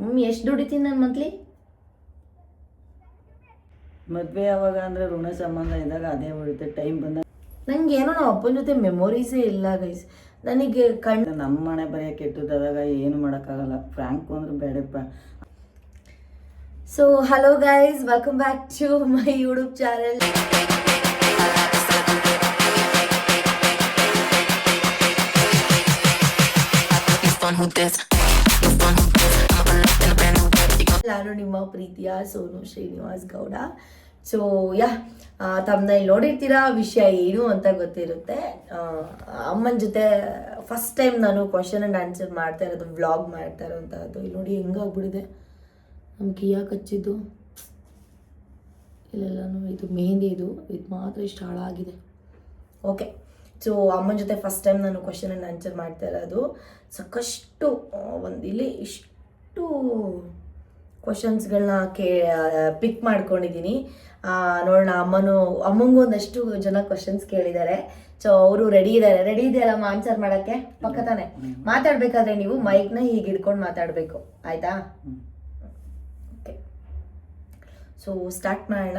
Mummy ಎಷ್ಟು ದುಡಿತೀನಿ ನಾನು monthly? ಮದುವೆ ಯಾವಾಗ ಅಂದರೆ ಋಣ ಸಂಬಂಧ ಇದ್ದಾಗ ಅದೇ ಉಳಿತೆ. ಟೈಮ್ ಬಂದಾಗ ನಂಗೆ ಏನೋ ನಮ್ಮ ಅಪ್ಪನ ಜೊತೆ ಮೆಮೊರೀಸೇ ಇಲ್ಲ ಗೈಸ್. ನನಗೆ ನಮ್ಮ ಮನೆ ಬರೆಯ ಕೆಟ್ಟದಾದಾಗ ಏನು ಮಾಡೋಕ್ಕಾಗಲ್ಲ. ಫ್ರ್ಯಾಂಕ್ ಅಂದ್ರೆ ಬೇಡಪ್ಪ. So hello guys, welcome back to my YouTube channel. ನಾನು ನಿಮ್ಮ ಪ್ರೀತಿಯ ಸೋನು ಶ್ರೀನಿವಾಸ್ ಗೌಡ. ಸೊ ತಮ್ಮನೇಲಿ ನೋಡಿರ್ತೀರಾ, ವಿಷಯ ಏನು ಅಂತ ಗೊತ್ತಿರುತ್ತೆ. ಅಮ್ಮನ ಜೊತೆ ಫಸ್ಟ್ ಟೈಮ್ ನಾನು ಕ್ವಶನ್ ಆ್ಯಂಡ್ ಆನ್ಸರ್ ಮಾಡ್ತಾ ಇರೋದು, ವ್ಲಾಗ್ ಮಾಡ್ತಾ ಇರೋಂಥದ್ದು. ಇಲ್ಲಿ ನೋಡಿ ಹೆಂಗಾಗ್ಬಿಟ್ಟಿದೆ ನಮ್ಮ ಕಿಯಾಕ್ ಹಚ್ಚಿದ್ದು. ಇಲ್ಲೆಲ್ಲನೂ ಇದು ಮೆಹಂದಿ, ಇದು ಮಾತ್ರ ಇಷ್ಟು ಹಾಳಾಗಿದೆ. ಓಕೆ, ಸೊ ಅಮ್ಮನ ಜೊತೆ ಫಸ್ಟ್ ಟೈಮ್ ನಾನು ಕ್ವಶನ್ ಆ್ಯಂಡ್ ಆನ್ಸರ್ ಮಾಡ್ತಾ ಇರೋದು. ಸಾಕಷ್ಟು ಇಲ್ಲಿ ಇಷ್ಟು ಕ್ವಶನ್ಸ್ಗಳನ್ನ ಪಿಕ್ ಮಾಡ್ಕೊಂಡಿದ್ದೀನಿ. ನೋಡೋಣ, ಅಮ್ಮಂಗೂ ಒಂದಷ್ಟು ಜನ ಕ್ವಶನ್ಸ್ ಕೇಳಿದ್ದಾರೆ. ಸೊ ಅವರು ರೆಡಿ ಇದೆಯಲ್ಲಮ್ಮ ಆನ್ಸರ್ ಮಾಡೋಕ್ಕೆ? ಪಕ್ಕ ತಾನೆ. ಮಾತಾಡಬೇಕಾದ್ರೆ ನೀವು ಮೈಕ್ನ ಹೀಗೆ ಹಿಡ್ಕೊಂಡು ಮಾತಾಡಬೇಕು, ಆಯಿತಾ? ಓಕೆ, ಸೊ ಸ್ಟಾರ್ಟ್ ಮಾಡೋಣ.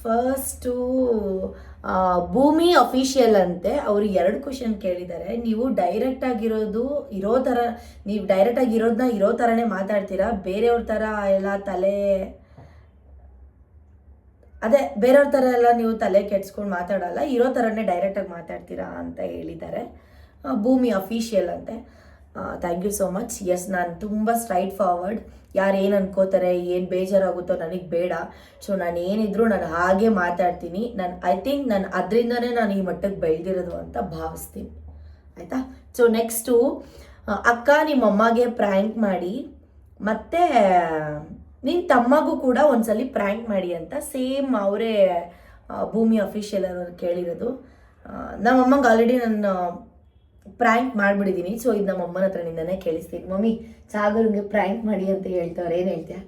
ಫಸ್ಟು ಭೂಮಿ ಅಫಿಷಿಯಲ್ ಅಂತೆ. ಅವರು 2 ಕ್ವಶನ್ ಕೇಳಿದ್ದಾರೆ. ನೀವು ಡೈರೆಕ್ಟಾಗಿ ಇರೋದನ್ನ ಇರೋ ಥರನೇ ಮಾತಾಡ್ತೀರಾ, ಬೇರೆಯವ್ರ ಥರ ಎಲ್ಲ ಬೇರೆಯವ್ರ ಥರ ಎಲ್ಲ ನೀವು ತಲೆ ಕೆಡ್ಸ್ಕೊಂಡು ಮಾತಾಡಲ್ಲ, ಇರೋ ಥರನೇ ಡೈರೆಕ್ಟಾಗಿ ಮಾತಾಡ್ತೀರಾ ಅಂತ ಹೇಳಿದ್ದಾರೆ. ಭೂಮಿ ಅಫಿಷಿಯಲ್ ಅಂತೆ. Thank you so much. Yes, ನಾನು ತುಂಬ ಸ್ಟ್ರೈಟ್ ಫಾರ್ವರ್ಡ್. ಯಾರು ಏನು ಅನ್ಕೋತಾರೆ, ಏನು ಬೇಜಾರಾಗುತ್ತೋ ನನಗೆ ಬೇಡ. ಸೊ ನಾನು ಏನಿದ್ರು ನಾನು ಹಾಗೆ ಮಾತಾಡ್ತೀನಿ. ಐ ಥಿಂಕ್ ನಾನು ಅದರಿಂದನೇ ನಾನು ಈ ಮಟ್ಟಕ್ಕೆ ಬೆಳೆದಿರೋದು ಅಂತ ಭಾವಿಸ್ತೀನಿ, ಆಯಿತಾ? ಸೊ ನೆಕ್ಸ್ಟು, ಅಕ್ಕ ನಿಮ್ಮ ಅಮ್ಮಗೆ ಪ್ರ್ಯಾಂಕ್ ಮಾಡಿ, ಮತ್ತು ನಿನ್ನ ತಮ್ಮಗೂ ಕೂಡ ಒಂದ್ಸಲಿ ಪ್ರ್ಯಾಂಕ್ ಮಾಡಿ ಅಂತ ಸೇಮ್ ಅವರೇ ಭೂಮಿ ಅಫಿಷಿಯಲ್ ಅವರು ಕೇಳಿರೋದು. ನಮ್ಮಮ್ಮಂಗೆ ಆಲ್ರೆಡಿ ನಾನು ಪ್ರ್ಯಾಂಕ್ ಮಾಡಿಬಿಟ್ಟಿದ್ದೀನಿ. ಸೊ ಇದು ನಮ್ಮ ಅಮ್ಮನ ಹತ್ರ ನಿಂದನೇ ಕೇಳಿಸ್ತೀನಿ. ಮಮ್ಮಿ, ಸಾಗರ್ಗೆ ಪ್ರ್ಯಾಂಕ್ ಮಾಡಿ ಅಂತ ಹೇಳ್ತವ್ರೆ, ಏನು ಹೇಳ್ತೀಯ?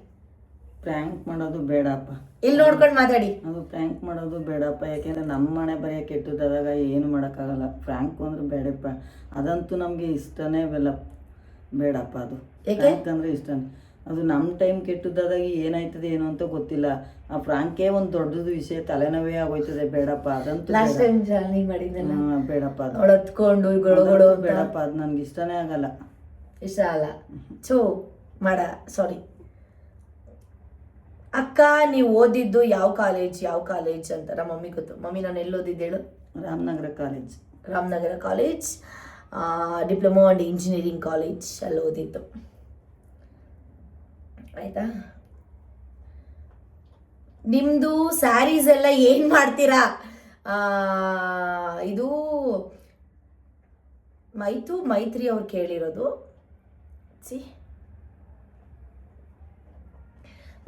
ಪ್ರ್ಯಾಂಕ್ ಮಾಡೋದು ಬೇಡಪ್ಪ. ಇಲ್ಲಿ ನೋಡ್ಕೊಂಡು ಮಾತಾಡಿ. ಅದು ಪ್ರ್ಯಾಂಕ್ ಮಾಡೋದು ಬೇಡಪ್ಪ, ಯಾಕೆಂದರೆ ನಮ್ಮ ಮನೆ ಬರೆಯ ಕೆಟ್ಟದಾದಾಗ ಏನು ಮಾಡೋಕ್ಕಾಗಲ್ಲ. ಪ್ರ್ಯಾಂಕ್ ಅಂದ್ರೆ ಬೇಡಪ್ಪ, ಅದಂತೂ ನಮಗೆ ಇಷ್ಟನೇ ಬೇಡಪ್ಪ. ಅದು ಯಾಕಂದರೆ ಇಷ್ಟನೇ. ಅದು ನಮ್ಮ ಟೈಮ್ ಕೆಟ್ಟದಾದಾಗ ಏನಾಯ್ತದೆ ಏನು ಅಂತ ಗೊತ್ತಿಲ್ಲ. ಆ ಫ್ರಾಂಕೇ ಒಂದು ದೊಡ್ಡದು ವಿಷಯ, ತಲೆನೋವೇ ಆಗೋಯ್ತದೆ. ಬೇಡಪ್ಪ, ಅದಂತೂ ಲಾಸ್ಟ್ ಟೈಮ್ ಜಾರ್ನಿಂಗ್ ಮಾಡಿದ್ನಲ್ಲ, ಬೇಡಪ್ಪ. ಅದು ಹೊತ್ಕೊಂಡು ಗೊಳಗೊಳು ಬೇಡಪ್ಪ, ಅದು ನನಗೆ ಇಷ್ಟನೇ ಆಗಲ್ಲ, ಇಷ್ಟ ಅಲ್ಲ. ಸೊ ಸಾರಿ ಅಕ್ಕ, ನೀವು ಓದಿದ್ದು ಯಾವ ಕಾಲೇಜ್ ಅಂತ ನಮ್ಮ ಮಮ್ಮಿ ಗೊತ್ತು. ಮಮ್ಮಿ, ನಾನು ಎಲ್ಲಿ ಓದಿದ್ದೇಳು? Ramanagara college, diploma and engineering college, ಅಲ್ಲಿ ಓದಿದ್ದು, ಆಯ್ತಾ? ನಿಮ್ಮದು ಸ್ಯಾರೀಸ್ ಎಲ್ಲ ಏನು ಮಾಡ್ತೀರಾ? ಇದು ಮೈತ್ರಿ ಅವ್ರು ಕೇಳಿರೋದು.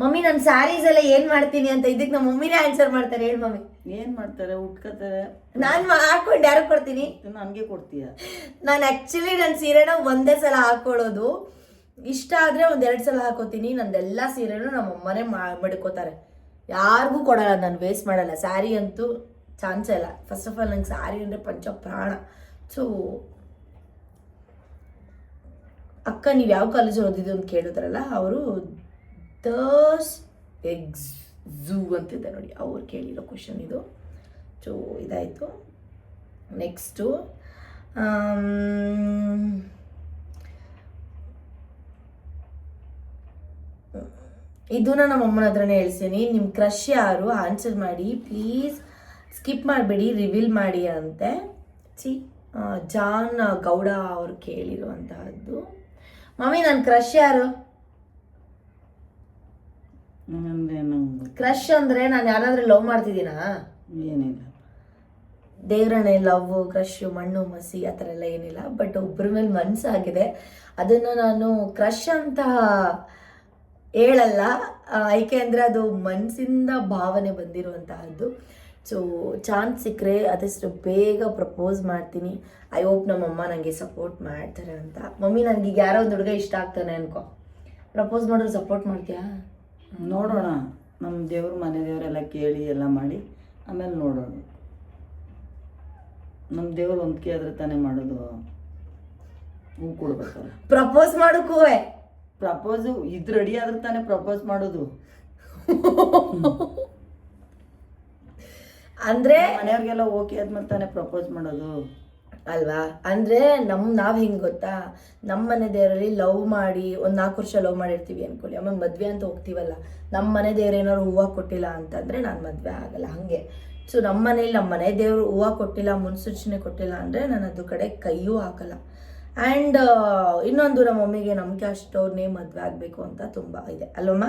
ಮಮ್ಮಿ, ನನ್ನ ಸ್ಯಾರೀಸ್ ಎಲ್ಲ ಏನು ಮಾಡ್ತೀನಿ ಅಂತ ಇದಕ್ಕೆ ನಮ್ಮ ಮಮ್ಮಿನೇ ಆನ್ಸರ್ ಮಾಡ್ತಾರೆ. ಹೇಳಿ ಮಮ್ಮಿ. ಏನು ಮಾಡ್ತಾರೆ? ಉಟ್ಕೋತಾರೆ. ನಾನು ಹಾಕೊಂಡು ಯಾರು ಕೊಡ್ತೀನಿ? ನನಗೆ ಕೊಡ್ತೀಯ? ನಾನು ಆ್ಯಕ್ಚುಲಿ ನನ್ನ ಸೀರೆನ ಒಂದೇ ಸಲ ಹಾಕೊಳ್ಳೋದು. ಇಷ್ಟ ಆದರೆ 1-2 ಸಲ ಹಾಕೋತೀನಿ. ನಂದೆಲ್ಲ ಸೀರೆನೂ ನಮ್ಮ ಅಮ್ಮನೇ ಮಡ್ಕೋತಾರೆ, ಯಾರಿಗೂ ಕೊಡಲ್ಲ, ನಾನು ವೇಸ್ಟ್ ಮಾಡಲ್ಲ. ಸ್ಯಾರಿ ಅಂತೂ ಚಾನ್ಸೇ ಇಲ್ಲ. ಫಸ್ಟ್ ಆಫ್ ಆಲ್ ನಂಗೆ ಸ್ಯಾರಿ ಅಂದರೆ ಪಂಚ ಪ್ರಾಣ. ಸೊ ಅಕ್ಕ, ನೀವು ಯಾವ ಕಾಲೇಜ್ ಓದಿದ್ದು ಅಂತ ಕೇಳಿದ್ರಲ್ಲ, ಅವರು ಝೂ ಅಂತಿದೆ ನೋಡಿ, ಅವ್ರು ಕೇಳಿರೋ ಕ್ವಶನ್ ಇದು. ಸೊ ಇದಾಯಿತು. ನೆಕ್ಸ್ಟು, ಇದನ್ನ ನಮ್ಮ ಅಮ್ಮನ ಹತ್ರನೇ ಹೇಳ್ತೀನಿ. ನಿಮ್ಮ ಕ್ರಶ್ ಯಾರು? ಆನ್ಸರ್ ಮಾಡಿ ಪ್ಲೀಸ್, ಸ್ಕಿಪ್ ಮಾಡಬೇಡಿ, ರಿವೀಲ್ ಮಾಡಿ ಅಂತೆ. ಜಾನ್ ಗೌಡ ಅವರು ಕೇಳಿರುವಂತಹದ್ದು. ಮಮ್ಮಿ, ನನ್ನ ಕ್ರಶ್ ಯಾರು? ಕ್ರಶ್ ಅಂದರೆ ನಾನು ಯಾರಾದ್ರೂ ಲವ್ ಮಾಡ್ತಿದ್ದೀನಾ? ಏನಿಲ್ಲ, ದೇವ್ರಣೆ ಲವ್, ಕ್ರಶ್, ಮಣ್ಣು ಮಸಿ ಆ ಥರ ಎಲ್ಲ ಏನಿಲ್ಲ. ಬಟ್ ಒಬ್ಬರ ಮೇಲೆ ಮನಸ್ಸಾಗಿದೆ, ಅದನ್ನು ನಾನು ಕ್ರಶ್ ಅಂತ ಹೇಳಲ್ಲ. ಏಕೆ ಅಂದರೆ ಅದು ಮನಸ್ಸಿಂದ ಭಾವನೆ ಬಂದಿರುವಂತಹದ್ದು. ಸೊ ಚಾನ್ಸ್ ಸಿಕ್ಕರೆ ಆದಷ್ಟು ಬೇಗ ಪ್ರಪೋಸ್ ಮಾಡ್ತೀನಿ. ಐ ಹೋಪ್ ನಮ್ಮಮ್ಮ ನನಗೆ ಸಪೋರ್ಟ್ ಮಾಡ್ತಾರೆ ಅಂತ. ಮಮ್ಮಿ, ನನಗೆ ಈಗ ಯಾರೋ ಒಂದು ಹುಡುಗ ಇಷ್ಟ ಆಗ್ತಾನೆ ಅನ್ಕೋ, ಪ್ರಪೋಸ್ ಮಾಡಿದ್ರೆ ಸಪೋರ್ಟ್ ಮಾಡ್ತೀಯಾ? ನೋಡೋಣ, ನಮ್ಮ ಮನೆ ದೇವರೆಲ್ಲ ಕೇಳಿ ಎಲ್ಲ ಮಾಡಿ ಆಮೇಲೆ ನೋಡೋಣ. ನಮ್ಮ ದೇವರು ಒಂದ್ಕೆ ಆದ್ರೆ ತಾನೇ ಮಾಡೋದು. ಹೂ ಕೊಡ್ಬೇಕಲ್ಲ. ಪ್ರಪೋಸ್ ಮಾಡೋಕ್ಕೂ ಪ್ರಪೋಸು ಇದು ರೆಡಿ ಆದ್ರೆ ತಾನೇ ಪ್ರಪೋಸ್ ಮಾಡೋದು. ಅಂದ್ರೆ ಮನೆಯವ್ರಿಗೆಲ್ಲ ಓಕೆ ಆದ್ಮೇಲೆ ತಾನೇ ಪ್ರಪೋಸ್ ಮಾಡೋದು ಅಲ್ವಾ. ಅಂದ್ರೆ ನಾವ್ ಹೆಂಗ್ ಗೊತ್ತಾ, ನಮ್ಮ ಮನೆ ದೇವರಲ್ಲಿ ಲವ್ ಮಾಡಿ ಒಂದ್ 4 ವರ್ಷ ಲವ್ ಮಾಡಿರ್ತೀವಿ ಅನ್ಕೊಳ್ಳಿ, ಆಮೇಲೆ ಮದ್ವೆ ಅಂತ ಹೋಗ್ತೀವಲ್ಲ, ನಮ್ಮ ಮನೆ ದೇವ್ರು ಏನಾದ್ರು ಹೂವು ಕೊಟ್ಟಿಲ್ಲ ಅಂತಂದ್ರೆ ನಾನು ಮದ್ವೆ ಆಗಲ್ಲ. ಹಂಗೆ ಸೊ ನಮ್ಮ ಮನೆ ದೇವ್ರು ಹೂವು ಕೊಟ್ಟಿಲ್ಲ, ಮುನ್ಸೂಚನೆ ಕೊಟ್ಟಿಲ್ಲ ಅಂದ್ರೆ ನಾನು ಅದು ಕಡೆ ಕೈಯೂ ಹಾಕಲ್ಲ. ಆ್ಯಂಡ್ ಇನ್ನೊಂದು, ನಮ್ಮ ಮಮ್ಮಿಗೆ ನಂಬಿಕೆ ಅಷ್ಟವ್ರನ್ನೇ ಮದ್ವೆ ಆಗಬೇಕು ಅಂತ ತುಂಬ ಇದೆ ಅಲ್ವಮ್ಮ.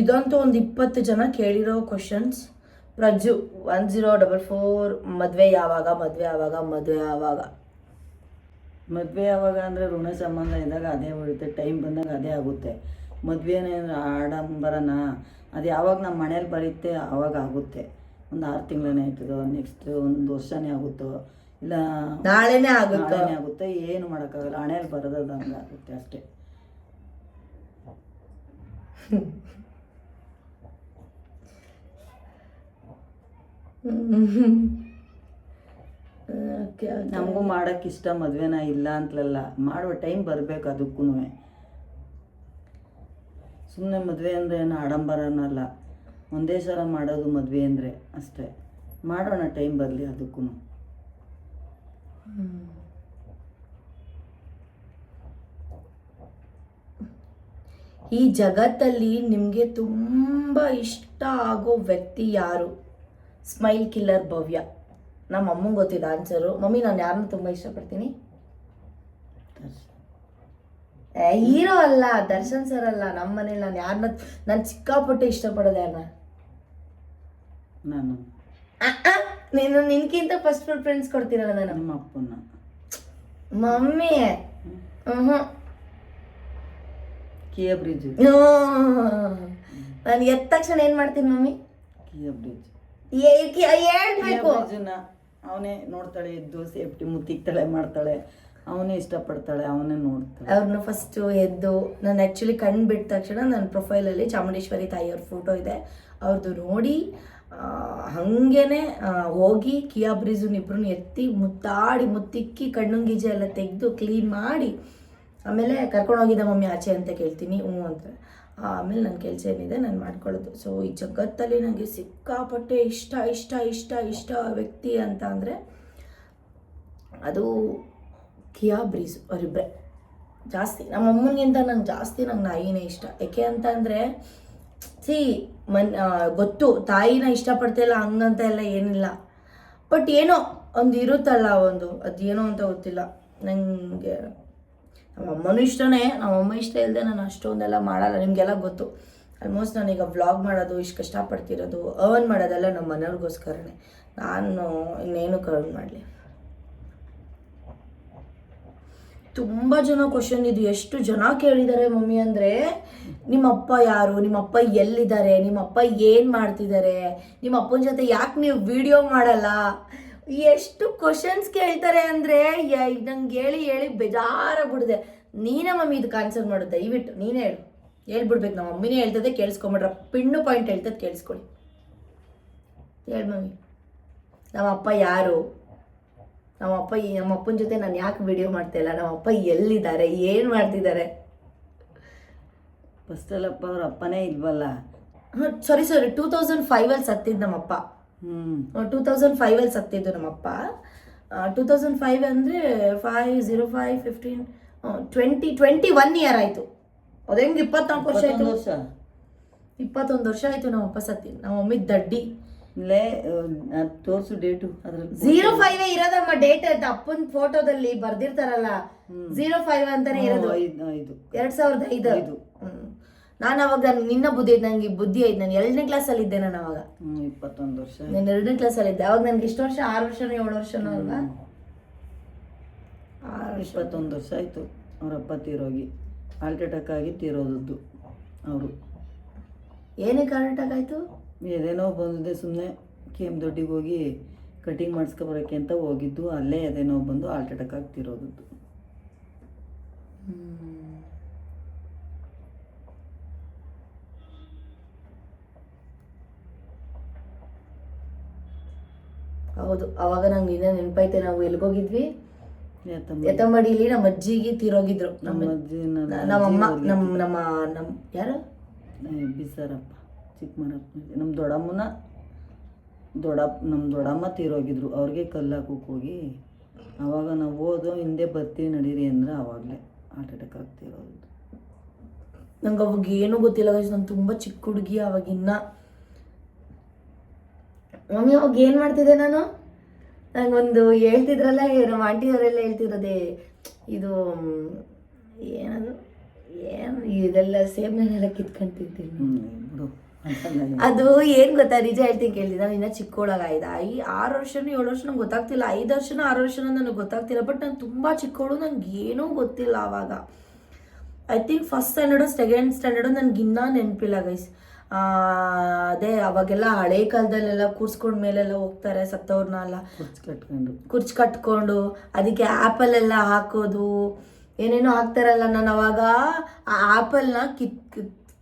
ಇದಂತೂ ಒಂದು 20 ಜನ ಕೇಳಿರೋ ಕ್ವಶನ್ಸ್. ಪ್ರಜ್ಜು 1044 ಮದುವೆ ಯಾವಾಗ ಮದುವೆ ಯಾವಾಗ ಅಂದರೆ ಋಣ ಸಂಬಂಧ ಇದ್ದಾಗ ಅದೇ ಹೊಡಿತೆ, ಟೈಮ್ ಬಂದಾಗ ಅದೇ ಆಗುತ್ತೆ. ಮದುವೆನೇ ಆಡಂಬರನ ಅದು ಯಾವಾಗ ನಮ್ಮ ಮನೇಲಿ ಬರುತ್ತೆ ಆವಾಗ ಆಗುತ್ತೆ. ಒಂದು 6 ತಿಂಗಳೇ ಆಯ್ತದೋ, ನೆಕ್ಸ್ಟ್ 1 ವರ್ಷನೇ ಆಗುತ್ತೋ, ಇಲ್ಲ ನಾಳೆನೇ ಆಗುತ್ತೆ. ಏನು ಮಾಡೋಕ್ಕಾಗಲ್ಲ, ಹಣೆಯಲ್ಲಿ ಬರೋದಂಗೆ ಆಗುತ್ತೆ ಅಷ್ಟೇ. ನಮಗೂ ಮಾಡೋಕ್ಕೆ ಇಷ್ಟ, ಮದುವೆನ ಇಲ್ಲ ಅಂತಲಲ್ಲ, ಮಾಡುವ ಟೈಮ್ ಬರಬೇಕು ಅದಕ್ಕೂ. ಸುಮ್ಮನೆ ಮದುವೆ ಅಂದರೆ ಏನು ಆಡಂಬರನಲ್ಲ, ಒಂದೇ ಸಲ ಮಾಡೋದು ಮದುವೆ ಅಂದರೆ ಅಷ್ಟೇ. ಮಾಡೋಣ, ಟೈಮ್ ಬರಲಿ ಅದಕ್ಕೂ. ಈ ಜಗತ್ತಲ್ಲಿ ನಿಮಗೆ ತುಂಬ ಇಷ್ಟ ಆಗೋ ವ್ಯಕ್ತಿ ಯಾರು? ಸ್ಮೈಲ್ ಕಿಲ್ಲರ್ ಭವ್ಯ. ನಮ್ಮ ಅಮ್ಮಂಗೆ ಗೊತ್ತಿದೆ ಆನ್ಸರು. ಮಮ್ಮಿ, ನಾನು ಯಾರನ್ನ ತುಂಬ ಇಷ್ಟಪಡ್ತೀನಿ? ಹೀರೋ ಅಲ್ಲ, ದರ್ಶನ್ ಸರ್ ಅಲ್ಲ. ನಮ್ಮ ಮನೇಲಿ ನಾನು ಯಾರನ್ನ ನಾನು ಸಿಕ್ಕಾಪಟ್ಟೆ ಇಷ್ಟಪಡೋದು ಯಾರನ್ನ? ನಾನು. ನೀನು ನಿನ್ಕಿಂತ ಫಸ್ಟ್ ಪ್ರಿಫರೆನ್ಸ್ ಕೊಡ್ತೀರಲ್ಲ ನಾನು. ನಮ್ಮ ಅಪ್ಪನ. ಮಮ್ಮಿ ಕಿಯಾ ಬ್ರಿಡ್ಜ್. ನಾನು ಎದ್ದ ತಕ್ಷಣ ಏನು ಮಾಡ್ತೀನಿ ಮಮ್ಮಿ? ಕಿಯಾ ಬ್ರಿಡ್ಜ್ ಹೇಳ್ಬೇಕು. ಅವನೇ ನೋಡ್ತಾಳೆ, ಎದ್ದು ಸೇಫ್ಟಿ ಮುತ್ತಿಕ್ತಾಳೆ, ಮಾಡ್ತಾಳೆ, ಅವನೇ ಇಷ್ಟಪಡ್ತಾಳೆ, ಅವನೇ ನೋಡ್ತಾಳೆ. ಅವ್ರನ್ನ ಫಸ್ಟು ಎದ್ದು, ನಾನು ಆ್ಯಕ್ಚುಲಿ ಕಣ್ಣು ಬಿಟ್ಟ ತಕ್ಷಣ ನನ್ನ ಪ್ರೊಫೈಲಲ್ಲಿ ಚಾಮುಂಡೇಶ್ವರಿ ತಾಯಿಯವ್ರ ಫೋಟೋ ಇದೆ, ಅವ್ರದ್ದು ನೋಡಿ ಹಾಗೇನೆ ಹೋಗಿ ಕಿಯಾ ಬ್ರಿಜನ್ನ ಇಬ್ಬರನ್ನ ಎತ್ತಿ ಮುತ್ತಿಕ್ಕಿ ಕಣ್ಣುಂಗೀಜೆ ಎಲ್ಲ ತೆಗೆದು ಕ್ಲೀನ್ ಮಾಡಿ ಆಮೇಲೆ ಕರ್ಕೊಂಡೋಗಿದ್ದ ಮಮ್ಮಿ ಆಚೆ ಅಂತ ಕೇಳ್ತೀನಿ, ಹ್ಞೂ ಅಂತ. ಆಮೇಲೆ ನನ್ನ ಕೆಲಸ ಏನಿದೆ ನಾನು ಮಾಡ್ಕೊಳ್ಳೋದು. ಸೊ ಈ ಜಗತ್ತಲ್ಲಿ ನನಗೆ ಸಿಕ್ಕಾಪಟ್ಟೆ ಇಷ್ಟ ವ್ಯಕ್ತಿ ಅಂತ ಅಂದರೆ ಅದು ಕಿಯಾ ಬ್ರೀಜ್ ಅವರಿಬ್ಬರೇ. ಜಾಸ್ತಿ ನಮ್ಮ ಅಮ್ಮನಿಗಿಂತ ನಂಗೆ ಜಾಸ್ತಿ ನಾಯಿನೇ ಇಷ್ಟ. ಯಾಕೆ ಅಂತ ಅಂದರೆ ಗೊತ್ತು ತಾಯಿನ ಇಷ್ಟಪಡ್ತಿಲ್ಲ ಹಂಗಂತ ಎಲ್ಲ ಏನಿಲ್ಲ, ಬಟ್ ಏನೋ ಒಂದು ಇರುತ್ತಲ್ಲ, ಅದೇನೋ ಅಂತ ಗೊತ್ತಿಲ್ಲ ನನಗೆ. ನಮ್ಮಮ್ಮನೂ ಇಷ್ಟನೇ, ನಮ್ಮಮ್ಮ ಇಷ್ಟ ಇಲ್ಲದೆ ನಾನು ಅಷ್ಟೊಂದೆಲ್ಲ ಮಾಡಲ್ಲ. ನಿಮಗೆಲ್ಲ ಗೊತ್ತು, ಆಲ್ಮೋಸ್ಟ್ ನಾನೀಗ ವ್ಲಾಗ್ ಮಾಡೋದು, ಇಷ್ಟು ಕಷ್ಟಪಡ್ತಿರೋದು, ಅರ್ನ್ ಮಾಡೋದೆಲ್ಲ ನಮ್ಮ ಮನೆಯವ್ರಿಗೋಸ್ಕರನೇ. ನಾನು ಇನ್ನೇನು ಅರ್ನ್ ಮಾಡಲಿ. ತುಂಬ ಜನ ಕ್ವಶನ್ ಇದು, ಎಷ್ಟು ಜನ ಕೇಳಿದ್ದಾರೆ ಮಮ್ಮಿ ಅಂದರೆ, ನಿಮ್ಮಪ್ಪ ಯಾರು, ನಿಮ್ಮಪ್ಪ ಎಲ್ಲಿದ್ದಾರೆ, ನಿಮ್ಮಪ್ಪ ಏನು ಮಾಡ್ತಿದ್ದಾರೆ, ನಿಮ್ಮ ಅಪ್ಪನ ಜೊತೆ ಯಾಕೆ ನೀವು ವಿಡಿಯೋ ಮಾಡಲ್ಲ, ಎಷ್ಟು ಕ್ವಶನ್ಸ್ ಕೇಳ್ತಾರೆ ಅಂದರೆ ನಂಗೆ ಹೇಳಿ ಬೇಜಾರಾಗ್ಬಿಡಿದೆ. ನೀನೇ ಮಮ್ಮಿ ಇದಕ್ಕೆ ಆನ್ಸರ್ ಮಾಡು, ದಯವಿಟ್ಟು ನೀನೇ ಹೇಳ್ಬಿಡ್ಬೇಕು. ನಮ್ಮ ಮಮ್ಮಿನೇ ಹೇಳ್ತದೆ, ಕೇಳಿಸ್ಕೊಂಬಿಡ್ರ, ಪಿನ್ನು ಪಾಯಿಂಟ್ ಹೇಳ್ತದೆ, ಕೇಳಿಸ್ಕೊಳ್ಳಿ. ಹೇಳಿ ಮಮ್ಮಿ, ನಮ್ಮಪ್ಪ ಯಾರು, ನಮ್ಮಪ್ಪನ ಜೊತೆ ನಾನು ಯಾಕೆ ವಿಡಿಯೋ ಮಾಡ್ತಾಯಿಲ್ಲ, ನಮ್ಮಪ್ಪ ಎಲ್ಲಿದ್ದಾರೆ, ಏನು ಮಾಡ್ತಿದ್ದಾರೆ? ಫಸ್ಟಲ್ಲಪ್ಪ ಅವ್ರ ಅಪ್ಪನೇ ಇಲ್ವಲ್ಲ. ಸಾರಿ 2005 ಸತ್ತಿದ್ದು ನಮ್ಮಪ್ಪ. 2005 ಸತ್ತಿದ್ದು ನಮ್ಮಪ್ಪ. 2005 ಅಂದರೆ 505 15 21 ಇಯರ್ ಆಯಿತು. ಅದು ಹೆಂಗೆ 24 ವರ್ಷ ಆಯಿತು? 21 ವರ್ಷ ಆಯಿತು ನಮ್ಮಪ್ಪ ಸತ್ತಿ. ನಮ್ಮ ಮಮ್ಮಿ ದಡ್ಡಿ ತೋರಿಸು ಡೇಟು. 05 ಇರೋದಮ್ಮ ಡೇಟ್. ಅಪ್ಪನ ಫೋಟೋದಲ್ಲಿ ಬರ್ದಿರ್ತಾರಲ್ಲ 05 ಅಂತಾನೆ ಇರೋದು. 2005. ನಾನು ಅವಾಗ ನಿನ್ನ ನಂಗೆ ಬುದ್ಧಿ ಐತೆ. ನಾನು 2ನೇ ಕ್ಲಾಸಲ್ಲಿ ಇದ್ದೆ. ನಾನು ಅವಾಗ 21 ವರ್ಷ. ನಾನು 2ನೇ ಕ್ಲಾಸಲ್ಲಿ ಇದ್ದೆ. ಅವಾಗ ನನಗೆ ಇಷ್ಟು ವರ್ಷ, 6 ವರ್ಷನೋ 7 ವರ್ಷನೋ ಅಲ್ವಾ? 21 ವರ್ಷ ಆಯಿತು ಅವರಪ್ಪ ತೀರೋಗಿ. ಹಾರ್ಟ್ ಅಟ್ಯಾಕ್ ಆಗಿ ತೀರೋದದ್ದು ಅವರು. ಏನಕ್ಕೆ ಹಾರ್ಟ್ ಅಟ್ಯಾಕ್ ಆಯಿತು? ಎದೇನೋ ಬಂದಿದೆ, ಸುಮ್ಮನೆ ಕೆಮ್ಮು ದೊಡ್ಡಿಗೆ ಹೋಗಿ ಕಟಿಂಗ್ ಮಾಡಿಸ್ಕೊಬರೋಕ್ಕೆ ಅಂತ ಹೋಗಿದ್ದು, ಅಲ್ಲೇ ಎದೇನೋ ಬಂದು ಹಾರ್ಟ್ ಅಟ್ಯಾಕ್ ಆಗ್ತಿರೋದದ್ದು. ಹೌದು, ಅವಾಗ ನಂಗೆ ಇನ್ನೂ ನೆನಪೈತೆ, ನಾವು ಎಲ್ಗೋಗಿದ್ವಿ, ಯಾತಮ್ಮ ಎತ್ತಂಬಡಿಲಿ ನಮ್ಮ ಅಜ್ಜಿಗೆ ತೀರೋಗಿದ್ರು. ನಮ್ಮ ಅಜ್ಜಿ ನಮ್ಮಮ್ಮ ನಮ್ಮ ಯಾರು ಬಿಸರಪ್ಪ ಚಿಕ್ಕಮರಪ್ಪ ನಮ್ಮ ದೊಡ್ಡಮ್ಮ ತೀರೋಗಿದ್ರು. ಅವ್ರಿಗೆ ಕಲ್ಲು ಹಾಕೋಕೆ ಹೋಗಿ ಆವಾಗ ನಾವು ಹೋದೋ ಹಿಂದೆ ಬರ್ತೀವಿ ನಡೀರಿ ಅಂದ್ರೆ ಆವಾಗಲೇ ಹಾರ್ಟ್ ಅಟ್ಯಾಕ್ ಆಗ್ತಿರೋದು. ನಂಗೆ ಅವಾಗ ಏನೂ ಗೊತ್ತಿಲ್ಲ ಗೈಸ್, ನಾನು ತುಂಬ ಚಿಕ್ಕ ಹುಡುಗಿ ಅವಾಗಿನ್ನ. ಮಮ್ಮಿ ಅವಾಗ ಏನು ಮಾಡ್ತಿದ್ದೆ ನಾನು, ನಂಗೊಂದು ಹೇಳ್ತಿದ್ರಲ್ಲ ನಮ್ಮ ಆಂಟಿಯವರೆಲ್ಲ ಹೇಳ್ತಿರೋದೆ, ಇದು ಏನದು ಏನು ಇದೆಲ್ಲ ಸೇಬ್ನೆಲ್ಲ ಕಿತ್ಕೊಂತಿದ್ದೀನಿ ಬಿಡು. ಅದು ಏನು ಗೊತ್ತಾ, ನಿಜ ಹೇಳ್ತೀನಿ ಕೇಳ್ತೀನಿ, ನಾನು ಇನ್ನೂ ಚಿಕ್ಕವಳಾಗಾಯ್ತು 6 ವರ್ಷನೂ 7 ವರ್ಷ ನಂಗೆ ಗೊತ್ತಾಗ್ತಿಲ್ಲ, 5 ವರ್ಷನೂ 6 ವರ್ಷನೂ ನನಗೆ ಗೊತ್ತಾಗ್ತಿಲ್ಲ. ಬಟ್ ನಾನು ತುಂಬ ಚಿಕ್ಕವಳು, ನಂಗೆ ಏನೂ ಗೊತ್ತಿಲ್ಲ ಆವಾಗ. I think first standard second standard ನನಗೆ ಇನ್ನೂ ನೆನಪಿಲ್ಲ ಗೈಸ್. ಅದೇ ಅವಾಗೆಲ್ಲ ಹಳೆ ಕಾಲದಲ್ಲೆಲ್ಲ ಕೂರ್ಸ್ಕೊಂಡ್ ಮೇಲೆಲ್ಲ ಹೋಗ್ತಾರೆ ಸತ್ತವ್ರನ್ನೆಲ್ಲ, ಕುರ್ಚ್ ಕಟ್ಕೊಂಡು ಅದಕ್ಕೆ ಆ್ಯಪಲ್ಲೆಲ್ಲ ಹಾಕೋದು ಏನೇನೋ ಹಾಕ್ತಾರಲ್ಲ. ನಾನು ಅವಾಗ ಆ ಆ್ಯಪಲ್ನ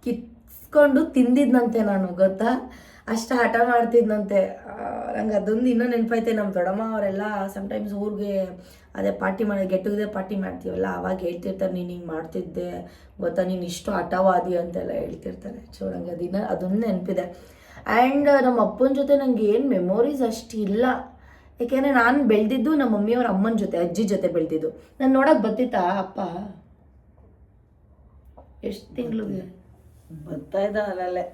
ಕಿತ್ಕೊಂಡು ತಿಂದಿದ್ನಂತೆ ನಾನು, ಗೊತ್ತಾ, ಅಷ್ಟು ಹಠ ಮಾಡ್ತಿದ್ನಂತೆ. ನಂಗೆ ಅದೊಂದು ಇನ್ನೂ ನೆನಪೈತೆ. ನಮ್ಮ ದೊಡ್ಡಮ್ಮ ಅವರೆಲ್ಲ ಸಮ್ಟೈಮ್ಸ್ ಊರಿಗೆ ಅದೇ ಪಾರ್ಟಿ ಮಾಡಿ ಗೆಟ್ ಟುಗೆದರ್ ಪಾರ್ಟಿ ಮಾಡ್ತೀವಲ್ಲ, ಅವಾಗ ಹೇಳ್ತಿರ್ತಾರೆ, ನೀನು ಹಿಂಗೆ ಮಾಡ್ತಿದ್ದೆ ಗೊತ್ತಾ, ನೀನು ಇಷ್ಟು ಹಠವಾದಿ ಅಂತೆಲ್ಲ ಹೇಳ್ತಿರ್ತಾರೆ. ಸೊ ನಂಗೆ ಅದೊಂದು ನೆನಪಿದೆ. ಆ್ಯಂಡ್ ನಮ್ಮ ಅಪ್ಪನ ಜೊತೆ ನಂಗೆ ಏನು ಮೆಮೊರೀಸ್ ಅಷ್ಟು ಇಲ್ಲ, ಯಾಕೆಂದರೆ ನಾನು ಬೆಳೆದಿದ್ದು ನಮ್ಮ ಮಮ್ಮಿಯವ್ರ ಅಮ್ಮನ ಜೊತೆ, ಅಜ್ಜಿ ಜೊತೆ ಬೆಳೆದಿದ್ದು. ನಾನು ನೋಡೋಕೆ ಬರ್ತಿತ್ತಾ ಅಪ್ಪ ಎಷ್ಟು ತಿಂಗಳಿಗೆ ಬರ್ತಾ ಇದ್ದ ಅಲ್ಲೇ.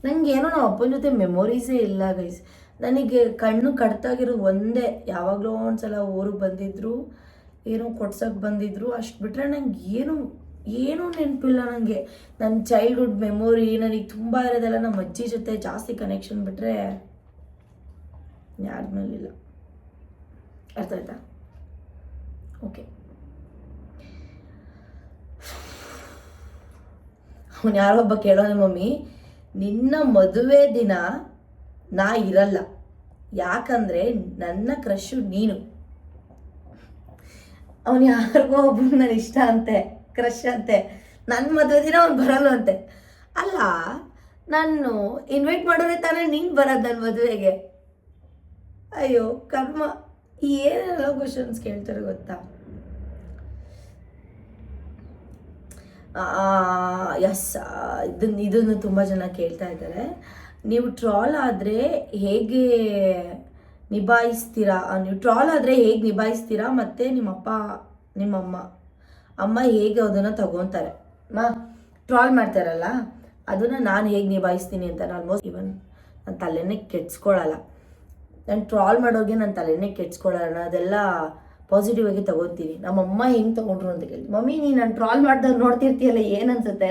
ನನಗೇನೋ ನಮ್ಮ ಅಪ್ಪನ ಜೊತೆ ಮೆಮೊರೀಸೇ ಇಲ್ಲ ಗೈಸ್. ನನಗೆ ಕಣ್ಣು ಕಟ್ತಾಗಿರೋದು ಒಂದೇ, ಯಾವಾಗಲೂ ಒಂದ್ಸಲ ಊರಿಗೆ ಬಂದಿದ್ರು, ಏನೋ ಕೊಡ್ಸೋಕೆ ಬಂದಿದ್ರು, ಅಷ್ಟು ಬಿಟ್ಟರೆ ನಂಗೆ ಏನೂ ನೆನಪಿಲ್ಲ ನನಗೆ. ನನ್ನ ಚೈಲ್ಡ್ಹುಡ್ ಮೆಮೊರಿ ನನಗೆ ತುಂಬ ಇರೋದೆಲ್ಲ ನಮ್ಮ ಅಜ್ಜಿ ಜೊತೆ ಜಾಸ್ತಿ ಕನೆಕ್ಷನ್, ಬಿಟ್ಟರೆ ಯಾರ ಮೇಲಿಲ್ಲ. ಅರ್ಥ ಆಯ್ತಾ? ಓಕೆ, ಅವನು ಯಾರೊಬ್ಬ ಕೇಳೋನೆ, ಮಮ್ಮಿ ನಿನ್ನ ಮದುವೆ ದಿನ ನಾ ಇರಲ್ಲ, ಯಾಕಂದರೆ ನನ್ನ ಕ್ರಶ್ಶು ನೀನು. ಅವನು ಯಾರಿಗೋ ಒಬ್ಬರು ನಾನು ಇಷ್ಟ ಅಂತೆ, ಕ್ರಶ್ ಅಂತೆ, ನನ್ನ ಮದುವೆ ದಿನ ಅವ್ನು ಬರಲ್ಲ ಅಂತೆ. ಅಲ್ಲ, ನಾನು ಇನ್ವೈಟ್ ಮಾಡೋರೆ ತಾನೇ ನೀನು ಬರೋದು ನನ್ನ ಮದುವೆಗೆ? ಅಯ್ಯೋ ಕರ್ಮ, ಏನೆಲ್ಲ ಕ್ವಶನ್ಸ್ ಕೇಳ್ತಾರೆ ಗೊತ್ತಾ. ಎಸ್, ಇದನ್ನು ತುಂಬ ಜನ ಕೇಳ್ತಾ ಇದ್ದಾರೆ. ನೀವು ಟ್ರಾಲ್ ಆದರೆ ಹೇಗೆ ನಿಭಾಯಿಸ್ತೀರಾ, ಮತ್ತು ಅಮ್ಮ ಹೇಗೆ ಅದನ್ನು ತಗೊತಾರೆ? ಟ್ರಾಲ್ ಮಾಡ್ತಾರಲ್ಲ, ಅದನ್ನು ನಾನು ಹೇಗೆ ನಿಭಾಯಿಸ್ತೀನಿ ಅಂತ ನಾನು ಆಲ್ಮೋಸ್ಟ್ ಇವನ್ ನನ್ನ ತಲೆನೇ ಕೆಡ್ಸ್ಕೊಳ್ಳಲ್ಲ. ನಾನು ಟ್ರಾಲ್ ಮಾಡೋರಿಗೆ ನನ್ನ ತಲೆನೇ ಕೆಡ್ಸ್ಕೊಳ್ಳೋಣ, ಅದೆಲ್ಲ ಪಾಸಿಟಿವ್ ಆಗಿ ತಗೊತೀನಿ. ನಮ್ಮಮ್ಮ ಹೆಂಗೆ ತೊಗೊಂಡ್ರು ಅಂತ ಕೇಳಿ, ಮಮ್ಮಿ ನೀನು ನಾನು ಟ್ರಾಲ್ ಮಾಡಿದಾಗ ನೋಡ್ತಿರ್ತೀಯಲ್ಲ, ಏನನ್ಸುತ್ತೆ?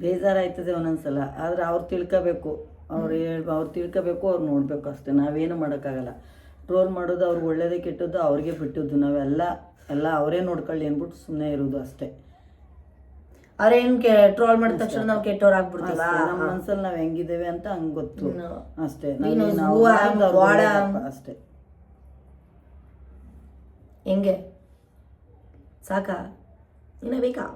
ಬೇಜಾರಾಯ್ತದೆ ಒಂದೊಂದ್ಸಲ, ಆದರೆ ಅವ್ರು ತಿಳ್ಕೋಬೇಕು, ಅವ್ರು ತಿಳ್ಕೋಬೇಕು, ಅವ್ರು ನೋಡಬೇಕು ಅಷ್ಟೇ. ನಾವೇನು ಮಾಡೋಕ್ಕಾಗಲ್ಲ. ಟ್ರೋಲ್ ಮಾಡೋದು ಅವ್ರಿಗೆ ಒಳ್ಳೇದೇ ಕೆಟ್ಟದ್ದು ಅವ್ರಿಗೆ ಬಿಟ್ಟಿದ್ದು, ನಾವೆಲ್ಲ ಅವರೇ ನೋಡ್ಕೊಳ್ಳಿ ಅಂದ್ಬಿಟ್ಟು ಸುಮ್ಮನೆ ಇರೋದು ಅಷ್ಟೇ. ಅವ್ರೇನು ಟ್ರೋಲ್ ಮಾಡಿದ ತಕ್ಷಣ ನಾವು ಕೆಟ್ಟವ್ರು ಆಗ್ಬಿಡ್ತೀವ, ನಮ್ಮ ಮನ್ಸಲ್ಲಿ ನಾವು ಹೆಂಗಿದ್ದೇವೆ ಅಂತ ಹಂಗೆ ಗೊತ್ತು ಅಷ್ಟೇ. ಅಷ್ಟೇ. ಹೆಂಗೆ ಸಾಕಾ, ಇನ್ನೂ ಬೇಕಾ?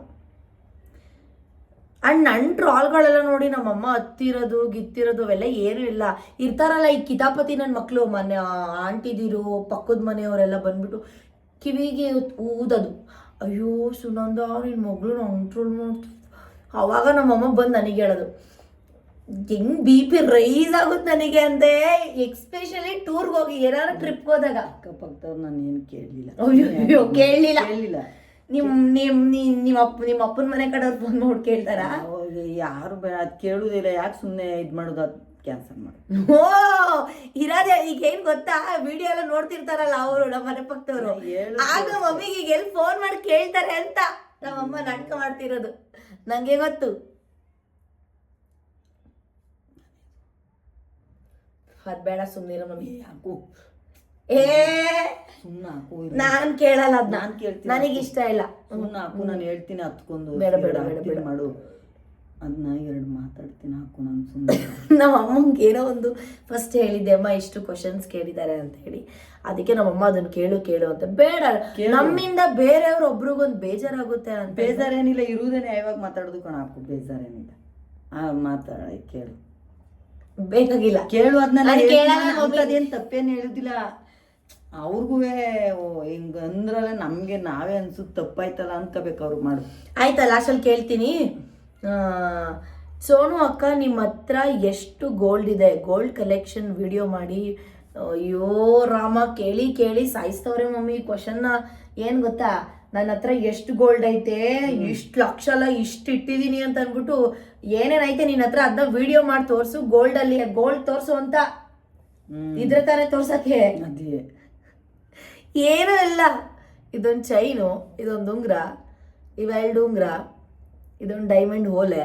ಆ್ಯಂಡ್ ನನ್ನ ಟ್ರಾಲ್ಗಳೆಲ್ಲ ನೋಡಿ ನಮ್ಮಮ್ಮ ಹತ್ತಿರೋದು ಗಿತ್ತಿರೋದು ಅವೆಲ್ಲ ಏನೂ ಇಲ್ಲ. ಇರ್ತಾರಲ್ಲ ಈ ಕಿತಾಪತಿ ನನ್ನ ಮಕ್ಕಳು, ಮನೆ ಆಂಟಿದಿರು ಪಕ್ಕದ ಮನೆಯವರೆಲ್ಲ ಬಂದ್ಬಿಟ್ಟು ಕಿವಿಗೆ ಊದೋದು, ಅಯ್ಯೋ ಸುನಂದ ನಿನ್ನ ಮಗಳು ನಂಗೆ ಟ್ರೋಲ್ ಮಾಡ್ತೀವಿ. ಆವಾಗ ನಮ್ಮಮ್ಮ ಬಂದು ನನಗೆ ಹೇಳೋದು, ಹೆಂಗೆ BP ರೈಸ್ ಆಗುತ್ತೆ ನನಗೆ ಅಂದೆ, ಎಕ್ಸ್ಪೆಷಲಿ ಟೂರ್ಗೆ ಹೋಗಿ ಏನಾದ್ರು ಟ್ರಿಪ್ಗೆ ಹೋದಾಗ. ಅಕ್ಕಪಕ್ಕದವ್ರು ನಾನು ಏನು ಕೇಳಲಿಲ್ಲ. ಅಯ್ಯೋ ಕೇಳಲಿಲ್ಲ. ನಿಮ್ಮ ಅಪ್ಪನ ಮನೆ ಕಡೆಯವ್ರು ಫೋನ್ ಮಾಡಿ ಕೇಳ್ತಾರ? ಯಾರು ಅದು ಕೇಳುವುದಿಲ್ಲ, ಯಾಕೆ ಸುಮ್ಮನೆ ಇದು ಮಾಡೋದು, ಅದು ಕ್ಯಾನ್ಸಲ್ ಮಾಡಿ. ಓ ಇರೋದೇ ಈಗ ಏನು ಗೊತ್ತಾ, ವಿಡಿಯೋ ಎಲ್ಲ ನೋಡ್ತಿರ್ತಾರಲ್ಲ ಅವರು, ನಮ್ಮ ಮನೆ ಪಕ್ಕದವರು, ಆಗ ಮಮ್ಮಿಗೆ ಈಗ ಎಲ್ಲಿ ಫೋನ್ ಮಾಡಿ ಕೇಳ್ತಾರೆ ಅಂತ ನಮ್ಮಮ್ಮ ನಾಟಕ ಮಾಡ್ತಿರೋದು, ನನಗೆ ಗೊತ್ತು. ಅದು ಬೇಡ, ಸುಮ್ಮನಿರೋ ಮಮ್ಮಿ. ಹಾಕು, ಸುಮ್ಮನೆ ಹಾಕು. ನಾನು ಕೇಳಲ್ಲ, ಅದು ನಾನು ಕೇಳ್ತೀನಿ, ನನಗೆ ಇಷ್ಟ ಇಲ್ಲ. ಸುಮ್ಮನೆ ಹಾಕು, ನಾನು ಹೇಳ್ತೀನಿ ಹತ್ಕೊಂಡು ಬೇಡ ಬೇಡ ಬೇಡ ಬೇಡ ಮಾಡು, ಅದನ್ನ 2 ಮಾತಾಡ್ತೀನಿ, ಹಾಕು ನಾನು ಸುಮ್ಮನೆ. ನಮ್ಮ ಅಮ್ಮಂಗೆ ಏನೋ ಒಂದು ಫಸ್ಟ್ ಹೇಳಿದ್ದೆ, ಅಮ್ಮ ಇಷ್ಟು ಕ್ವಶನ್ಸ್ ಕೇಳಿದ್ದಾರೆ ಅಂತ ಹೇಳಿ, ಅದಕ್ಕೆ ನಮ್ಮಮ್ಮ ಅದನ್ನು ಕೇಳು ಅಂತ. ಬೇಡ, ನಮ್ಮಿಂದ ಬೇರೆಯವ್ರು ಒಬ್ರಿಗೊಂದು ಬೇಜಾರಾಗುತ್ತೆ ಅಂತ. ಬೇಜಾರೇನಿಲ್ಲ, ಇರುವುದೇನೆ ಯಾವಾಗ ಮಾತಾಡೋದು ಕಣ, ಹಾಕು, ಬೇಜಾರೇನಿಲ್ಲ. ಮಾತಾಡ ಕೇಳು. ಬೇಕಾಗಿಲ್ಲ ಕೇಳು ಅದನ್ನೆಲ್ಲ ನಾನ್ ಕೇಳಲ್ಲ ಮಮ್ಮಿ. ಅದೇನು ತಪ್ಪೇನು ಹೇಳುದಿಲ್ಲ. ಅವ್ರಿಗೂ ಹಿಂಗ ಅಂದ್ರಲ್ಲ ನಮ್ಗೆ ನಾವೇ ಅನ್ಸುತ್ತೆ ತಪ್ಪಾಯ್ತಲ್ಲ ಅನ್ಕೋಬೇಕು ಅವ್ರಿಗೆ ಮಾಡು. ಆಯ್ತಾ ಲಾಸ್ಟಲ್ಲಿ ಕೇಳ್ತೀನಿ. ಸೋನು ಅಕ್ಕ ನಿಮ್ಮ ಹತ್ರ ಎಷ್ಟು ಗೋಲ್ಡ್ ಇದೆ? ಗೋಲ್ಡ್ ಕಲೆಕ್ಷನ್ ವಿಡಿಯೋ ಮಾಡಿ. ಅಯ್ಯೋ ರಾಮ, ಕೇಳಿ ಕೇಳಿ ಸಾಯಿಸ್ತವ್ರೆ ಮಮ್ಮಿ ಕ್ವಶನ್ನ. ಏನು ಗೊತ್ತಾ, ನನ್ನ ಹತ್ರ ಎಷ್ಟು ಗೋಲ್ಡ್ ಐತೆ, ಇಷ್ಟು ಲಕ್ಷ ಅಲ್ಲ ಇಷ್ಟು ಇಟ್ಟಿದ್ದೀನಿ ಅಂತ ಅಂದ್ಬಿಟ್ಟು ಏನೇನೈತೆ ನಿನ್ನ ಹತ್ರ ಅದನ್ನ ವಿಡಿಯೋ ಮಾಡಿ ತೋರಿಸು. ಗೋಲ್ಡಲ್ಲಿ ಗೋಲ್ಡ್ ತೋರಿಸು ಅಂತ ಇದ್ರೆ ತಾನೇ ತೋರ್ಸಕ್ಕೆ. ಅದೇ ಏನೂ ಇಲ್ಲ. ಇದೊಂದು ಚೈನು, ಇದೊಂದು ಉಂಗುರ, ಇವೆರಡು ಉಂಗುರ, ಇದೊಂದು ಡೈಮಂಡ್ ಓಲೆ,